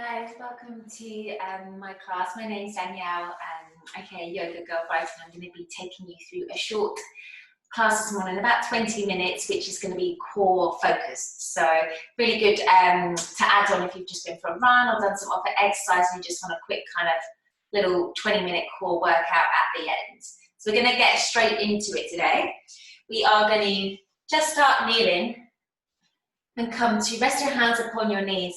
guys, welcome to my class. My name is Danielle. Okay, Yoga Girl Brighton. I'm going to be taking you through a short class this morning, about 20 minutes, which is going to be core focused. So really good to add on if you've just been for a run or done some upper exercise and you just want a quick kind of little 20-minute core workout at the end. So we're going to get straight into it today. We are going to just start kneeling and come to rest your hands upon your knees.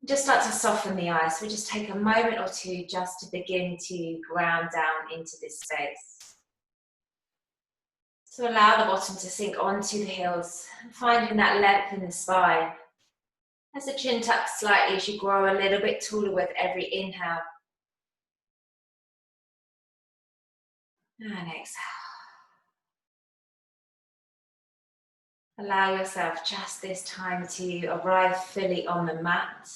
Just start to soften the eyes. So we just take a moment or two just to begin to ground down into this space. So allow the bottom to sink onto the heels, finding that length in the spine. As the chin tucks slightly as you grow a little bit taller with every inhale. And exhale. Allow yourself just this time to arrive fully on the mat.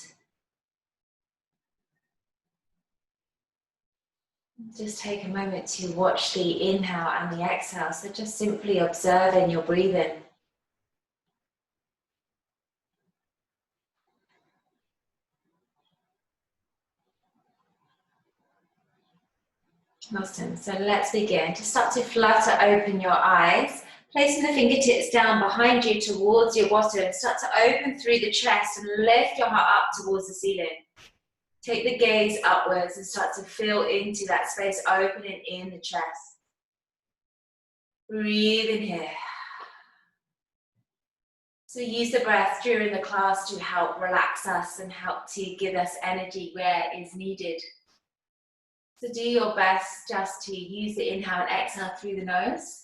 Just take a moment to watch the inhale and the exhale. So just simply observing your breathing. Awesome. So let's begin. Just start to flutter open your eyes. Placing the fingertips down behind you towards your bottom. Start to open through the chest and lift your heart up towards the ceiling. Take the gaze upwards and start to feel into that space opening in the chest. Breathe in here. So use the breath during the class to help relax us and help to give us energy where is needed. So do your best just to use the inhale and exhale through the nose.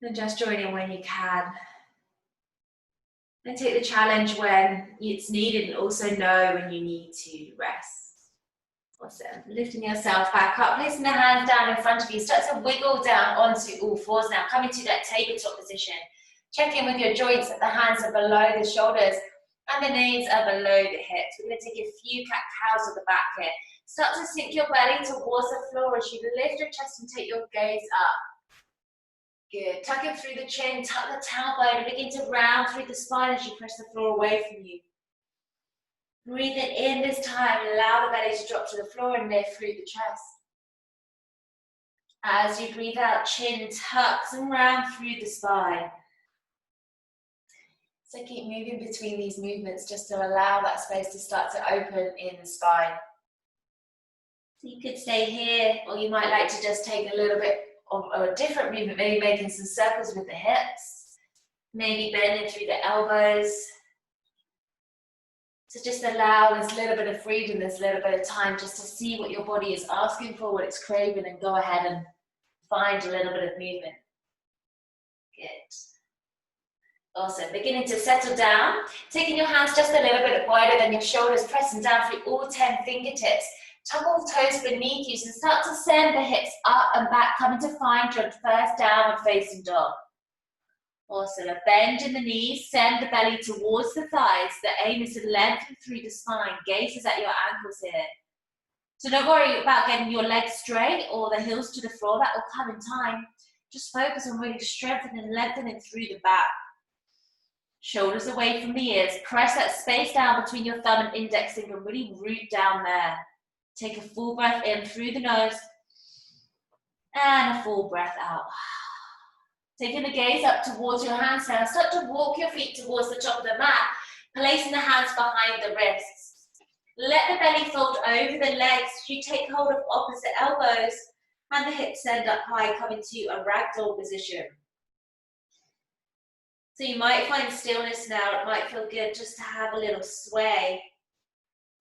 And just join in when you can. And take the challenge when it's needed and also know when you need to rest. Awesome. Lifting yourself back up, placing the hands down in front of you. Start to wiggle down onto all fours now. Come into that tabletop position. Check in with your joints that the hands are below the shoulders and the knees are below the hips. We're going to take a few cat-cows at the back here. Start to sink your belly towards the floor as you lift your chest and take your gaze up. Good. Tuck it through the chin, tuck the tailbone, and begin to round through the spine as you press the floor away from you. Breathing in this time, allow the belly to drop to the floor and lift through the chest. As you breathe out, chin tucks and round through the spine. So keep moving between these movements just to allow that space to start to open in the spine. So you could stay here, or you might like to just take a little bit of a different movement, maybe making some circles with the hips, maybe bending through the elbows. So just allow this little bit of freedom, this little bit of time just to see what your body is asking for, what it's craving, and go ahead and find a little bit of movement. Good. Awesome. Beginning to settle down, taking your hands just a little bit wider than your shoulders, pressing down through all 10 fingertips. Tuck all toes beneath you, so start to send the hips up and back, coming to find your first downward facing dog. Awesome, a bend in the knees, send the belly towards the thighs. The aim is to lengthen through the spine, gazes at your ankles here. So don't worry about getting your legs straight or the heels to the floor, that will come in time. Just focus on really strengthening and lengthening through the back. Shoulders away from the ears, press that space down between your thumb and index finger, really root down there. Take a full breath in through the nose and a full breath out. Taking the gaze up towards your hands now. Start to walk your feet towards the top of the mat, placing the hands behind the wrists. Let the belly fold over the legs. You take hold of opposite elbows and the hips end up high, coming to a ragdoll position. So you might find stillness now. It might feel good just to have a little sway.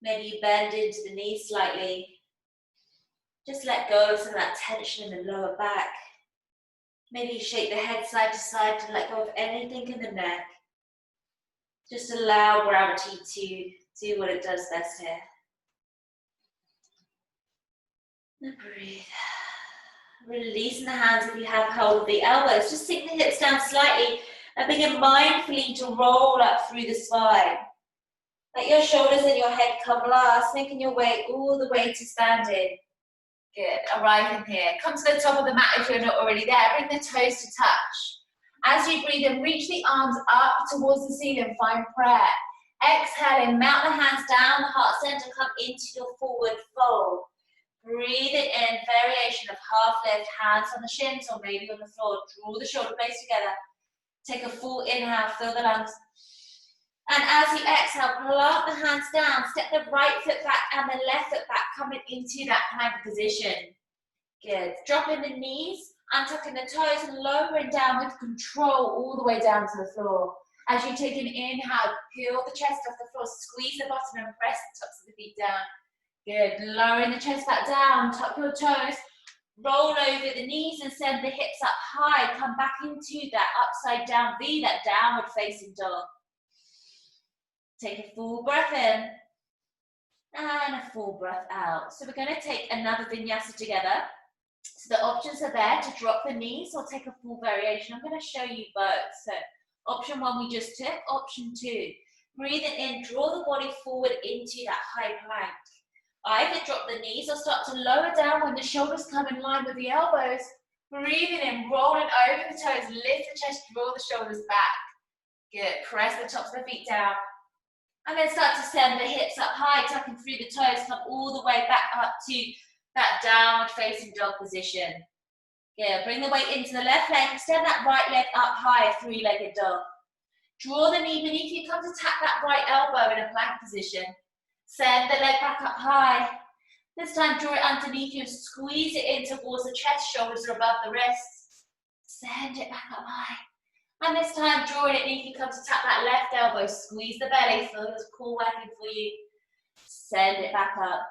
Maybe you bend into the knees slightly. Just let go of some of that tension in the lower back. Maybe you shake the head side to side to let go of anything in the neck. Just allow gravity to do what it does best here. And breathe. Releasing the hands if you have hold of the elbows. Just sink the hips down slightly and begin mindfully to roll up through the spine. Let your shoulders and your head come last, making your way all the way to standing. Good, arriving here. Come to the top of the mat if you're not already there. Bring the toes to touch. As you breathe in, reach the arms up towards the ceiling, find prayer. Exhaling, mount the hands down, the heart center, come into your forward fold. Breathe it in, variation of half lift, hands on the shins or maybe on the floor. Draw the shoulder blades together. Take a full inhale, fill the lungs. And as you exhale, plant the hands down, step the right foot back and the left foot back, coming into that plank position. Good. Dropping the knees, untucking the toes and lowering down with control all the way down to the floor. As you take an inhale, peel the chest off the floor, squeeze the bottom and press the tops of the feet down. Good. Lowering the chest back down, tuck your toes, roll over the knees and send the hips up high. Come back into that upside down V, that downward facing dog. Take a full breath in and a full breath out. So we're going to take another vinyasa together. So the options are there to drop the knees or take a full variation. I'm going to show you both. So option one we just took, option two. Breathing in, draw the body forward into that high plank. Either drop the knees or start to lower down when the shoulders come in line with the elbows. Breathing in, rolling over the toes, lift the chest, draw the shoulders back. Good, press the tops of the feet down. And then start to send the hips up high, tucking through the toes, come all the way back up to that downward facing dog position. Good, bring the weight into the left leg, extend that right leg up high, three-legged dog. Draw the knee beneath you, come to tap that right elbow in a plank position. Send the leg back up high. This time draw it underneath you and squeeze it in towards the chest, shoulders are above the wrists. Send it back up high. And this time, drawing it beneath you, come to tap that left elbow, squeeze the belly, feel this core working for you. Send it back up.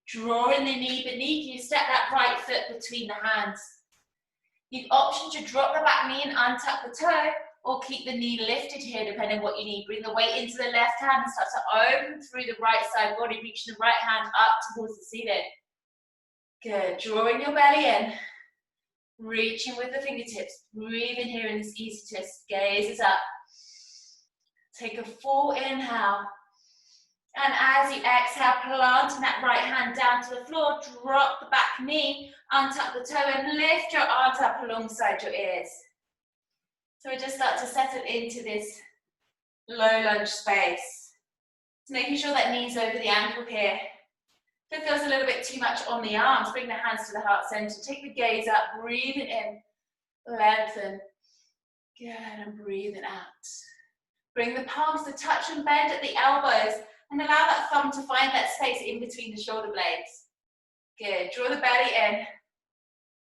Drawing the knee beneath you, step that right foot between the hands. You've option to drop the back knee and untuck the toe, or keep the knee lifted here, depending on what you need. Bring the weight into the left hand and start to open through the right side body, reaching the right hand up towards the ceiling. Good, drawing your belly in. Reaching with the fingertips, breathing here in this easy twist, gaze is up. Take a full inhale. And as you exhale, planting that right hand down to the floor, drop the back knee, untuck the toe and lift your arms up alongside your ears. So we just start to settle into this low lunge space. So making sure that knee's over the ankle here. If it feels a little bit too much on the arms, bring the hands to the heart center. Take the gaze up, breathing in, lengthen. Good, and breathing out. Bring the palms to touch and bend at the elbows and allow that thumb to find that space in between the shoulder blades. Good, draw the belly in.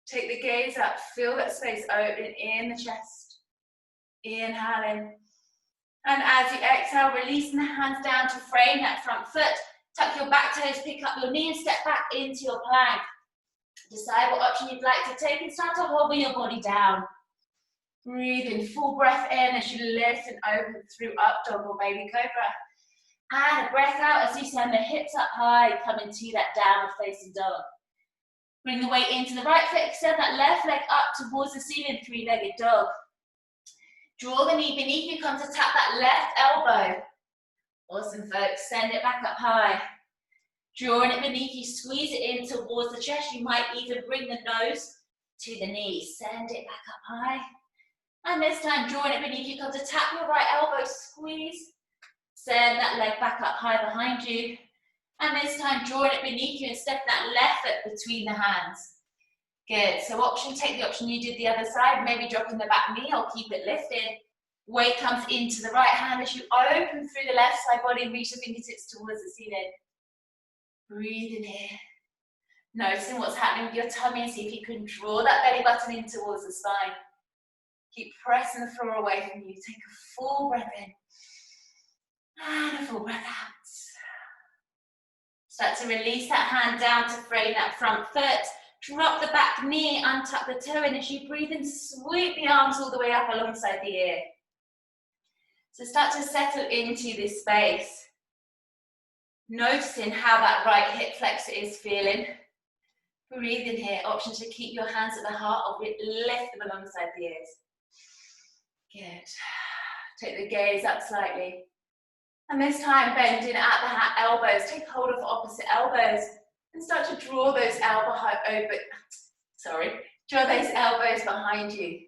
Take the gaze up, feel that space open in the chest. Inhaling. And as you exhale, releasing the hands down to frame that front foot. Tuck your back toes, pick up your knee and step back into your plank. Decide what option you'd like to take and start to hobble your body down. Breathe in, full breath in as you lift and open through up dog or baby cobra. And a breath out as you send the hips up high, come into that downward facing dog. Bring the weight into the right foot, extend that left leg up towards the ceiling, three-legged dog. Draw the knee beneath you, come to tap that left elbow. Awesome, folks. Send it back up high. Drawing it beneath you, squeeze it in towards the chest. You might even bring the nose to the knee. Send it back up high. And this time, drawing it beneath you, come to tap your right elbow, squeeze. Send that leg back up high behind you. And this time, drawing it beneath you and step that left foot between the hands. Good. So option, take the option you did the other side, maybe dropping the back knee or keep it lifted. Weight comes into the right hand as you open through the left side body and reach the fingertips towards the ceiling. Breathe in here. Noticing what's happening with your tummy and see if you can draw that belly button in towards the spine. Keep pressing the floor away from you. Take a full breath in. And a full breath out. Start to release that hand down to frame that front foot. Drop the back knee, untuck the toe, and as you breathe in, sweep the arms all the way up alongside the ear. So start to settle into this space. Noticing how that right hip flexor is feeling. Breathe in here. Option to keep your hands at the heart or lift them alongside the ears. Good. Take the gaze up slightly. And this time bending at the elbows. Take hold of the opposite elbows and start to draw those draw those elbows behind you.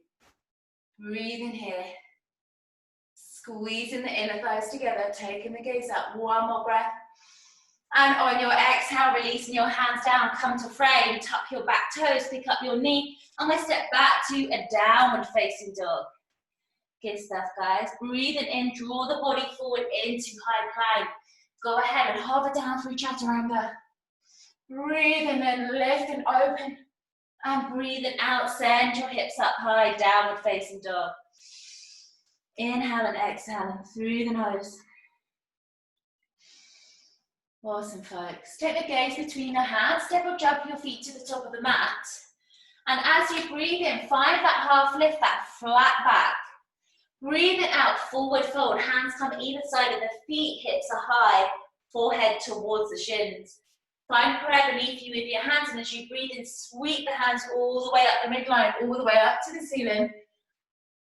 Breathe in here. Squeezing the inner thighs together, taking the gaze up. One more breath. And on your exhale, releasing your hands down, come to frame, tuck your back toes, pick up your knee. I'm gonna step back to a downward facing dog. Good stuff, guys. Breathing in, draw the body forward into high plank. Go ahead and hover down through chaturanga. Breathing in, lift and open. And breathing out, send your hips up high, downward facing dog. Inhale and exhale through the nose. Awesome, folks. Take the gaze between your hands, step or jump your feet to the top of the mat. And as you breathe in, find that half lift, that flat back. Breathe it out, forward fold, hands come either side of the feet, hips are high, forehead towards the shins. Find prayer beneath you with your hands, and as you breathe in, sweep the hands all the way up the midline, all the way up to the ceiling.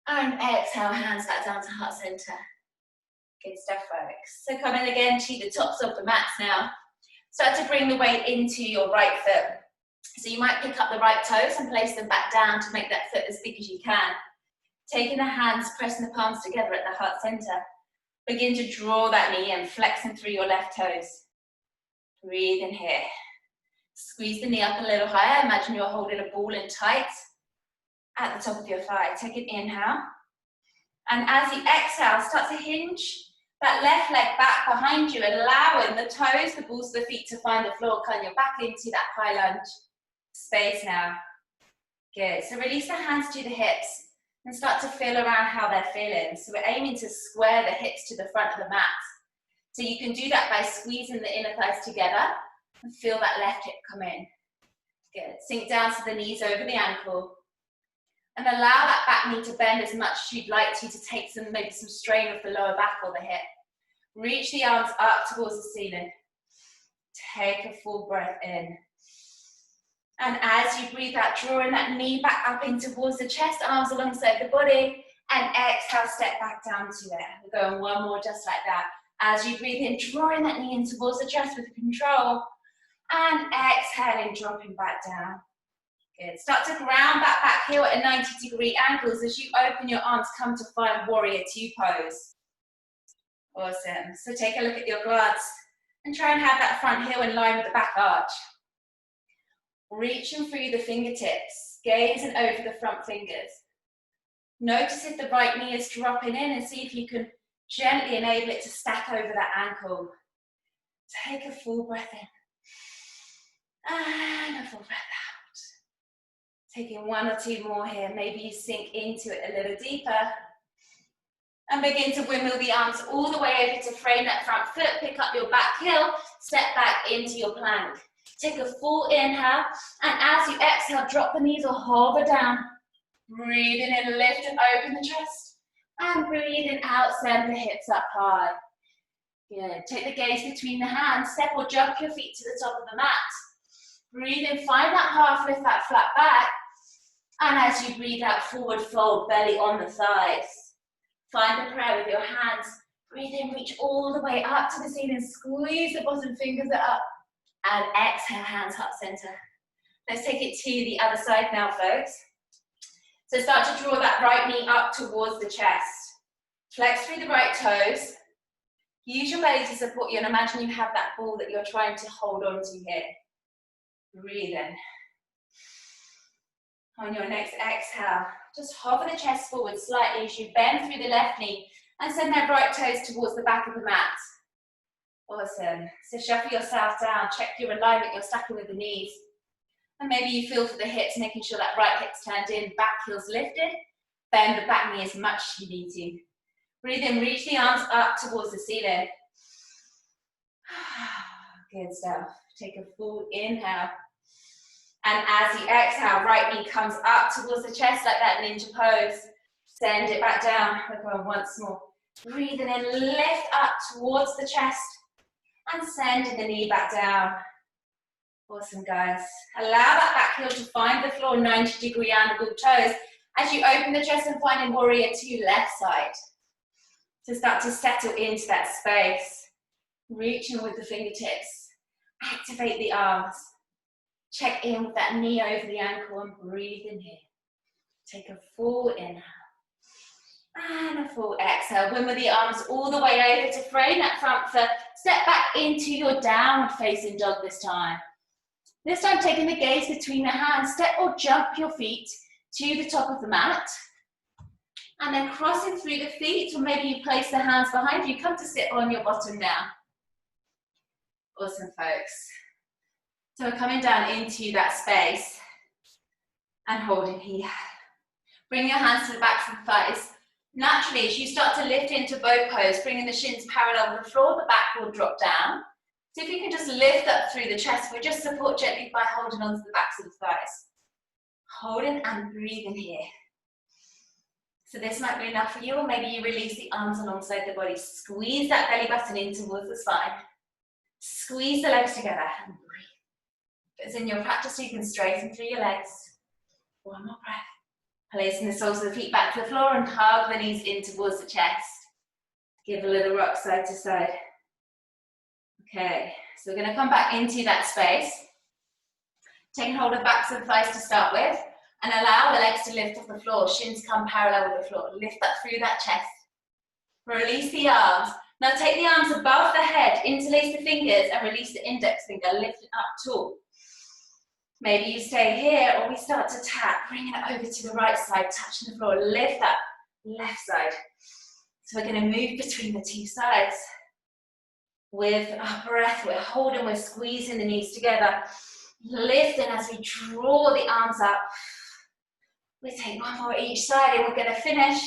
And exhale, hands back down to heart center. Good stuff, folks. So coming again to the tops of the mats now. Start to bring the weight into your right foot. So you might pick up the right toes and place them back down to make that foot as big as you can. Taking the hands, pressing the palms together at the heart center. Begin to draw that knee in, flexing through your left toes. Breathe in here. Squeeze the knee up a little higher. Imagine you're holding a ball in tight at the top of your thigh. Take an inhale. And as you exhale, start to hinge that left leg back behind you, allowing the toes, the balls of the feet to find the floor. Come your back into that high lunge space now. Good. So release the hands to the hips and start to feel around how they're feeling. So we're aiming to square the hips to the front of the mat. So you can do that by squeezing the inner thighs together and feel that left hip come in. Good. Sink down to the knees over the ankle. And allow that back knee to bend as much as you'd like to take maybe some strain off the lower back or the hip. Reach the arms up towards the ceiling. Take a full breath in. And as you breathe out, drawing that knee back up in towards the chest, arms alongside the body, and exhale, step back down to it. We're going one more just like that. As you breathe in, drawing that knee in towards the chest with control, and exhaling, dropping back down. Good. Start to ground that back heel at a 90-degree angle as you open your arms, come to find warrior two pose. Awesome. So take a look at your glutes and try and have that front heel in line with the back arch. Reaching through the fingertips, gazing over the front fingers. Notice if the right knee is dropping in and see if you can gently enable it to stack over that ankle. Take a full breath in. And a full breath out. Taking one or two more here. Maybe you sink into it a little deeper. And begin to windmill the arms all the way over to frame that front foot. Pick up your back heel. Step back into your plank. Take a full inhale. And as you exhale, drop the knees or hover down. Breathing in, lift and open the chest. And breathing out, send the hips up high. Good. Take the gaze between the hands. Step or jump your feet to the top of the mat. Breathe in, find that half lift, that flat back. And as you breathe out, forward fold, belly on the thighs. Find the prayer with your hands. Breathe in, reach all the way up to the ceiling. Squeeze the bottom fingers up. And exhale, hands heart center. Let's take it to the other side now, folks. So start to draw that right knee up towards the chest. Flex through the right toes. Use your belly to support you and imagine you have that ball that you're trying to hold on to here. Breathe in. On your next exhale, just hover the chest forward slightly as you bend through the left knee and send that right toes towards the back of the mat. Awesome. So shuffle yourself down, check your alignment, you're stacking with the knees. And maybe you feel for the hips, making sure that right hip's turned in, back heel's lifted. Bend the back knee as much as you need to. Breathe in, reach the arms up towards the ceiling. Good stuff. Take a full inhale. And as you exhale, right knee comes up towards the chest like that ninja pose. Send it back down. We're going once more. Breathing in, lift up towards the chest. And sending the knee back down. Awesome, guys. Allow that back heel to find the floor, 90-degree angled toes. As you open the chest and find in warrior two, left side. So start to settle into that space. Reaching with the fingertips. Activate the arms. Check in with that knee over the ankle and breathe in here. Take a full inhale. And a full exhale. Win with the arms all the way over to frame that front foot. Step back into your downward facing dog this time. This time taking the gaze between the hands. Step or jump your feet to the top of the mat. And then crossing through the feet, or maybe you place the hands behind you. Come to sit on your bottom now. Awesome, folks. So we're coming down into that space and holding here. Bring your hands to the backs of the thighs. Naturally, as you start to lift into bow pose, bringing the shins parallel with the floor, the back will drop down. So if you can just lift up through the chest, we just support gently by holding onto the backs of the thighs. Holding and breathing here. So this might be enough for you, or maybe you release the arms alongside the body. Squeeze that belly button in towards the spine. Squeeze the legs together and breathe. If it's in your practice, you can straighten through your legs. One more breath. Placing the soles of the feet back to the floor and hug the knees in towards the chest. Give a little rock side to side. Okay, so we're going to come back into that space. Taking hold of backs of the thighs to start with, and allow the legs to lift off the floor. Shins come parallel with the floor. Lift up through that chest. Release the arms. Now take the arms above the head, interlace the fingers, and release the index finger. Lift it up tall. Maybe you stay here, or we start to tap, bringing it over to the right side, touching the floor. Lift up, left side. So we're going to move between the two sides. With our breath, we're holding, we're squeezing the knees together. Lifting as we draw the arms up. We take one more each side, and we're going to finish.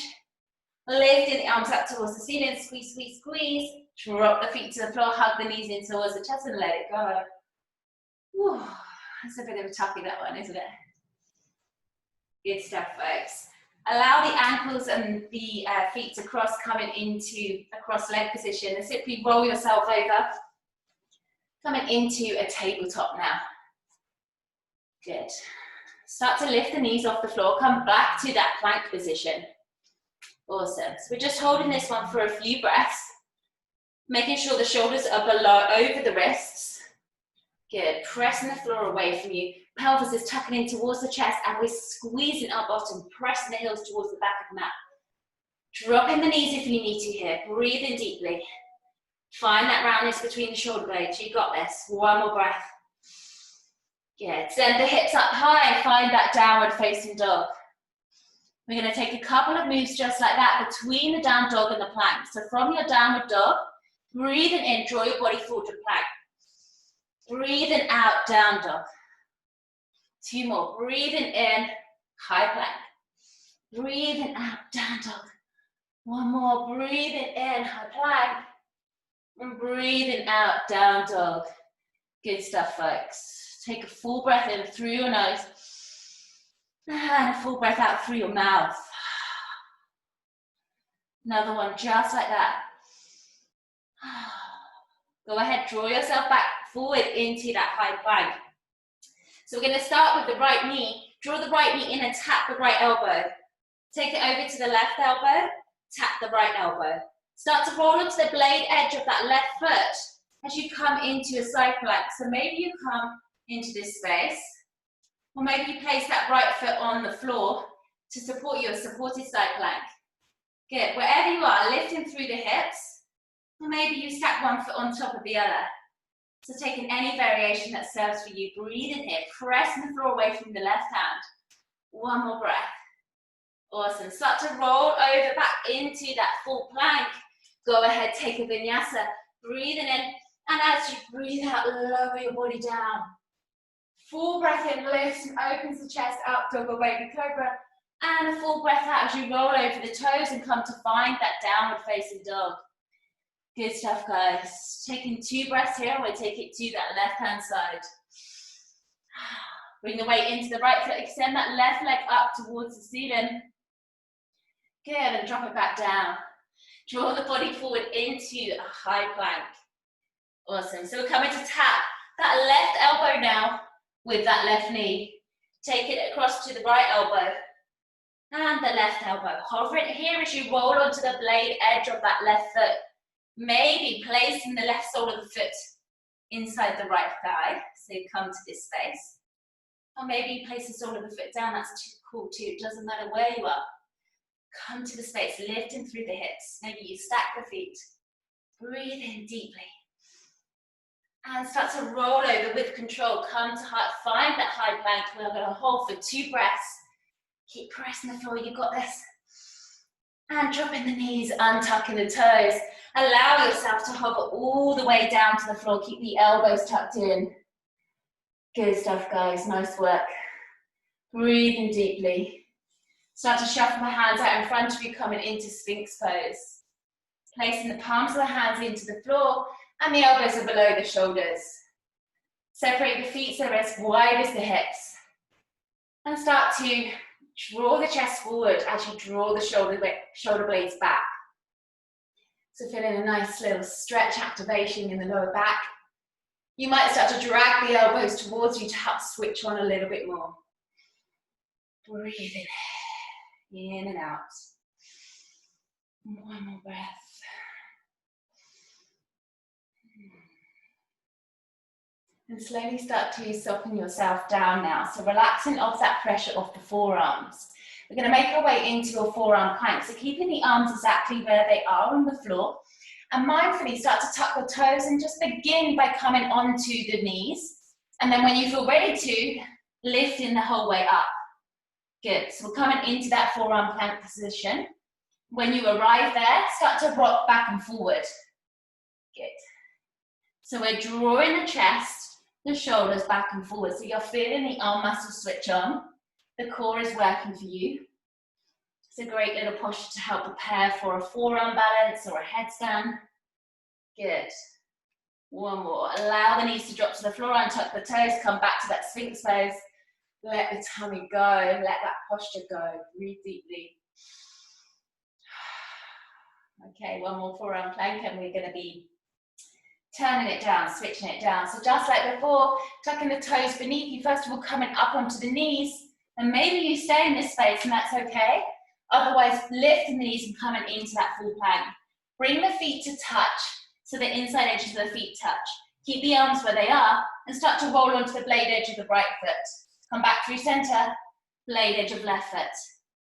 Lifting the arms up towards the ceiling, squeeze, squeeze, squeeze. Drop the feet to the floor, hug the knees in towards the chest and let it go. Whew. That's a bit of a toughie, that one, isn't it? Good stuff, folks. Allow the ankles and the feet to cross, coming into a cross-leg position. And simply roll yourself over. Coming into a tabletop now. Good. Start to lift the knees off the floor. Come back to that plank position. Awesome. So we're just holding this one for a few breaths. Making sure the shoulders are below, over the wrists. Good. Pressing the floor away from you. Pelvis is tucking in towards the chest, and we're squeezing our bottom, pressing the heels towards the back of the mat. Dropping the knees if you need to here. Breathing deeply. Find that roundness between the shoulder blades. You got this. One more breath. Good. Send the hips up high. Find that downward facing dog. We're going to take a couple of moves just like that between the down dog and the plank. So from your downward dog, breathing in, draw your body forward to plank. Breathing out, down dog. Two more. Breathing in, high plank. Breathing out, down dog. One more. Breathing in, high plank. And breathing out, down dog. Good stuff, folks. Take a full breath in through your nose. And a full breath out through your mouth. Another one just like that. Go ahead, draw yourself back forward into that high plank. So we're going to start with the right knee. Draw the right knee in and tap the right elbow. Take it over to the left elbow, tap the right elbow. Start to roll onto the blade edge of that left foot as you come into a side plank. So maybe you come into this space, or maybe you place that right foot on the floor to support your supported side plank. Good. Wherever you are, lifting through the hips, or maybe you stack one foot on top of the other. So taking any variation that serves for you. Breathe in here, pressing the floor away from the left hand. One more breath. Awesome. Start to roll over back into that full plank. Go ahead, take a vinyasa. Breathing in, and as you breathe out, lower your body down. Full breath in, lifts and opens the chest up, dog or baby cobra. And a full breath out as you roll over the toes and come to find that downward facing dog. Good stuff, guys. Taking 2 breaths here, we'll take it to that left-hand side. Bring the weight into the right foot, extend that left leg up towards the ceiling. Good, and drop it back down. Draw the body forward into a high plank. Awesome, so we're coming to tap that left elbow now with that left knee. Take it across to the right elbow and the left elbow. Hover it here as you roll onto the blade edge of that left foot. Maybe placing the left sole of the foot inside the right thigh, so you come to this space. Or maybe you place the sole of the foot down, that's too cool too, it doesn't matter where you are. Come to the space, lifting through the hips. Maybe you stack the feet. Breathe in deeply. And start to roll over with control. Come to heart, find that high plank. We're going to hold for 2 breaths. Keep pressing the floor, you got this. And dropping the knees, untucking the toes. Allow yourself to hover all the way down to the floor. Keep the elbows tucked in. Good stuff, guys, nice work. Breathing deeply. Start to shuffle the hands out in front of you, coming into Sphinx pose. Placing the palms of the hands into the floor and the elbows are below the shoulders. Separate the feet so they're as wide as the hips. And start to draw the chest forward as you draw the shoulder blades back. So feeling a nice little stretch activation in the lower back. You might start to drag the elbows towards you to help switch on a little bit more. Breathe in and out. One more breath. And slowly start to soften yourself down now. So relaxing off that pressure off the forearms. We're going to make our way into your forearm plank. So keeping the arms exactly where they are on the floor. And mindfully start to tuck the toes and just begin by coming onto the knees. And then when you feel ready to, lifting the whole way up. Good. So we're coming into that forearm plank position. When you arrive there, start to rock back and forward. Good. So we're drawing the chest, the shoulders back and forward. So you're feeling the arm muscles switch on. The core is working for you. It's a great little posture to help prepare for a forearm balance or a headstand. Good. One more. Allow the knees to drop to the floor, untuck the toes, come back to that Sphinx pose. Let the tummy go, let that posture go. Breathe deeply. Okay, one more forearm plank and we're going to be turning it down, switching it down. So just like before, tucking the toes beneath you, first of all coming up onto the knees, and maybe you stay in this space and that's okay. Otherwise, lifting the knees and coming into that full plank. Bring the feet to touch, so the inside edges of the feet touch. Keep the arms where they are, and start to roll onto the blade edge of the right foot. Come back through center, blade edge of left foot.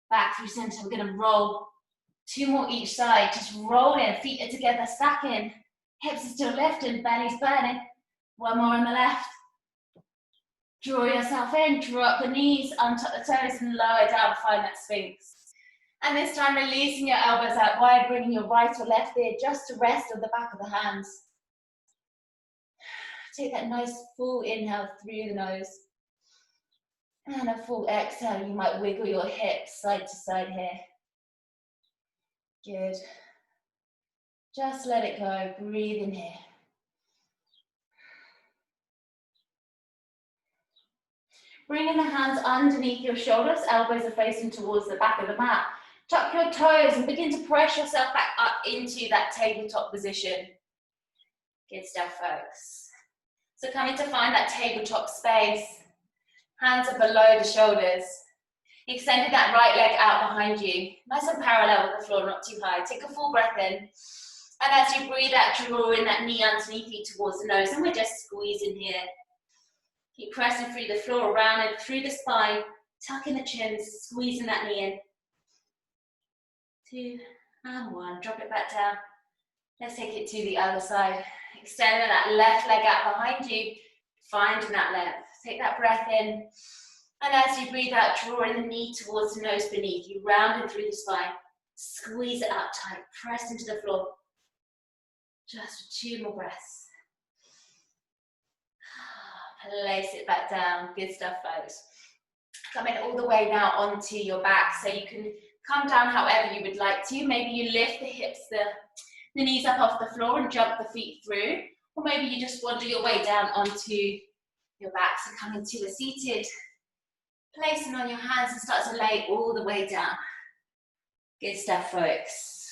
Back through center, we're gonna roll 2 more each side, just roll in, feet are together, stacking. Hips are still lifting, belly's burning. 1 more on the left. Draw yourself in, drop the knees, untuck the toes and lower down, find that Sphinx. And this time releasing your elbows out wide, bringing your right or left ear just to rest on the back of the hands. Take that nice full inhale through the nose. And a full exhale, you might wiggle your hips side to side here. Good. Just let it go, breathe in here. Bringing the hands underneath your shoulders, elbows are facing towards the back of the mat. Tuck your toes and begin to press yourself back up into that tabletop position. Good stuff, folks. So coming to find that tabletop space. Hands are below the shoulders. Extending that right leg out behind you. Nice and parallel with the floor, not too high. Take a full breath in. And as you breathe out, drawing that knee underneath you towards the nose. And we're just squeezing here. Keep pressing through the floor, around and through the spine. Tucking the chin, squeezing that knee in. 2 and 1. Drop it back down. Let's take it to the other side. Extending that left leg out behind you. Finding that length. Take that breath in. And as you breathe out, drawing the knee towards the nose beneath you, rounding through the spine. Squeeze it up tight, press into the floor. Just 2 more breaths. Place it back down. Good stuff, folks. Coming all the way now onto your back, so you can come down however you would like to. Maybe you lift the hips, the knees up off the floor and jump the feet through. Or maybe you just wander your way down onto your back. So come into a seated, placing on your hands and start to lay all the way down. Good stuff, folks.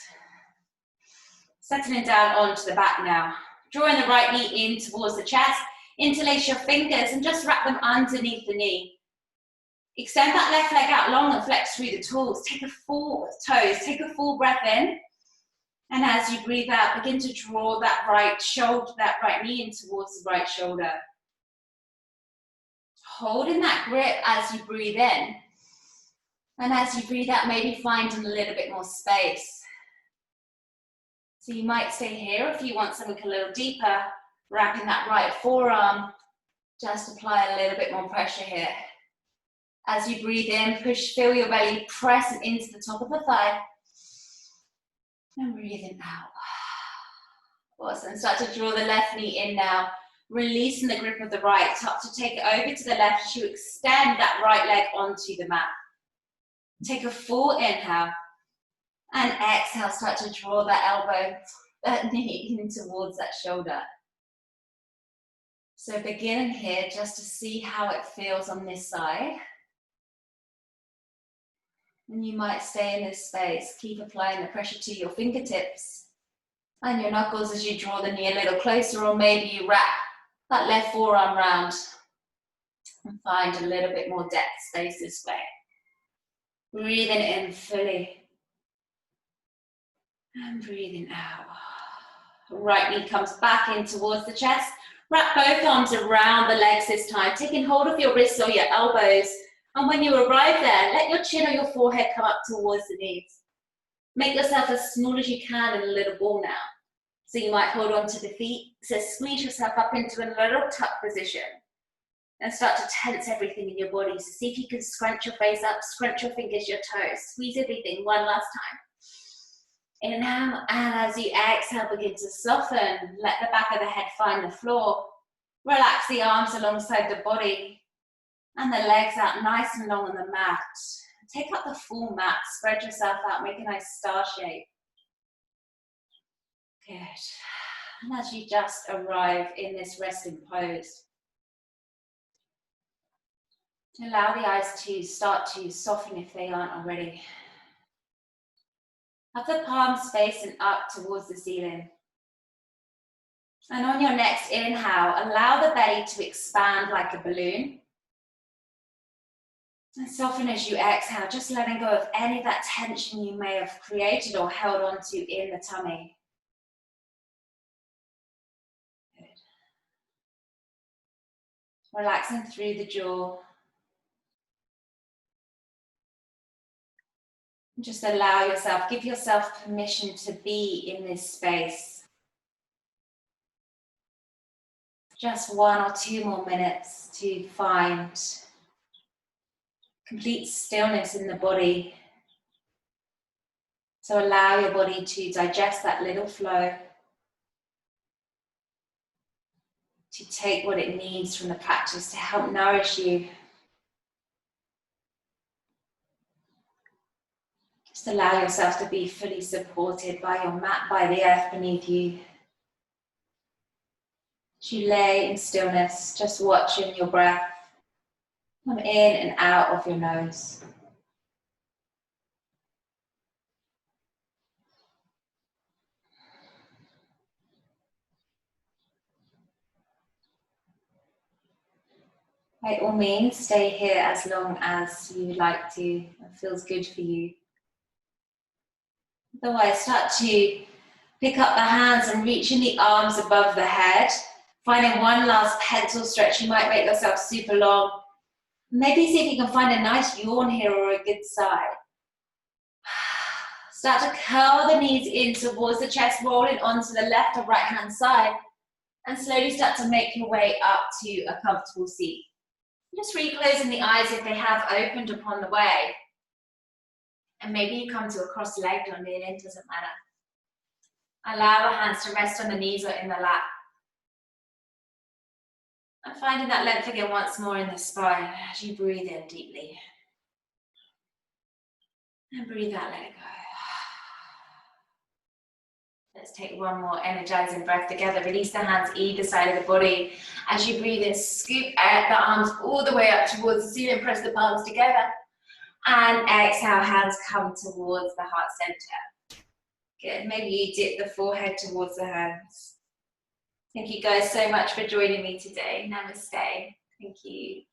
Settling down onto the back now. Drawing the right knee in towards the chest. Interlace your fingers and just wrap them underneath the knee. Extend that left leg out long and flex through the toes. Take a full breath in. And as you breathe out, begin to draw that right shoulder, that right knee in towards the right shoulder. Holding that grip as you breathe in. And as you breathe out, maybe finding a little bit more space. So you might stay here if you want something a little deeper, wrapping that right forearm. Just apply a little bit more pressure here. As you breathe in, feel your belly pressing into the top of the thigh. And breathing out. Awesome. Start to draw the left knee in now. Releasing the grip of the right. Start to take it over to the left as you extend that right leg onto the mat. Take a full inhale. And exhale, start to draw that elbow, that knee in towards that shoulder. So beginning here just to see how it feels on this side. And you might stay in this space. Keep applying the pressure to your fingertips and your knuckles as you draw the knee a little closer, or maybe you wrap that left forearm round and find a little bit more depth space this way. Breathing in fully. And breathing out. Right knee comes back in towards the chest. Wrap both arms around the legs this time, taking hold of your wrists or your elbows. And when you arrive there, let your chin or your forehead come up towards the knees. Make yourself as small as you can in a little ball now. So you might hold on to the feet. So squeeze yourself up into a little tuck position. And start to tense everything in your body. So see if you can scrunch your face up, scrunch your fingers, your toes. Squeeze everything one last time. Inhale, and as you exhale, begin to soften. Let the back of the head find the floor. Relax the arms alongside the body and the legs out nice and long on the mat. Take up the full mat, spread yourself out, make a nice star shape. Good. And as you just arrive in this resting pose, allow the eyes to start to soften if they aren't already. Have the palms facing up towards the ceiling. And on your next inhale, allow the belly to expand like a balloon. And soften as you exhale, just letting go of any of that tension you may have created or held onto in the tummy. Good. Relaxing through the jaw. Just allow yourself, give yourself permission to be in this space. Just 1 or 2 more minutes to find complete stillness in the body. So allow your body to digest that little flow, to take what it needs from the practice to help nourish you. Just allow yourself to be fully supported by your mat, by the earth beneath you. As you lay in stillness, just watching your breath come in and out of your nose. By all means, stay here as long as you like to. It feels good for you. Otherwise, start to pick up the hands and reaching the arms above the head. Finding one last pencil stretch. You might make yourself super long. Maybe see if you can find a nice yawn here or a good sigh. Start to curl the knees in towards the chest, rolling onto the left or right hand side. And slowly start to make your way up to a comfortable seat. Just reclosing the eyes if they have opened upon the way. And maybe you come to a cross-legged or kneeling, doesn't matter. Allow the hands to rest on the knees or in the lap. And finding that length again once more in the spine as you breathe in deeply. And breathe out, let it go. Let's take one more energizing breath together. Release the hands either side of the body. As you breathe in, scoop out the arms all the way up towards the ceiling. Press the palms together. And exhale, hands come towards the heart center. Good. Maybe you dip the forehead towards the hands. Thank you guys so much for joining me today. Namaste. Thank you.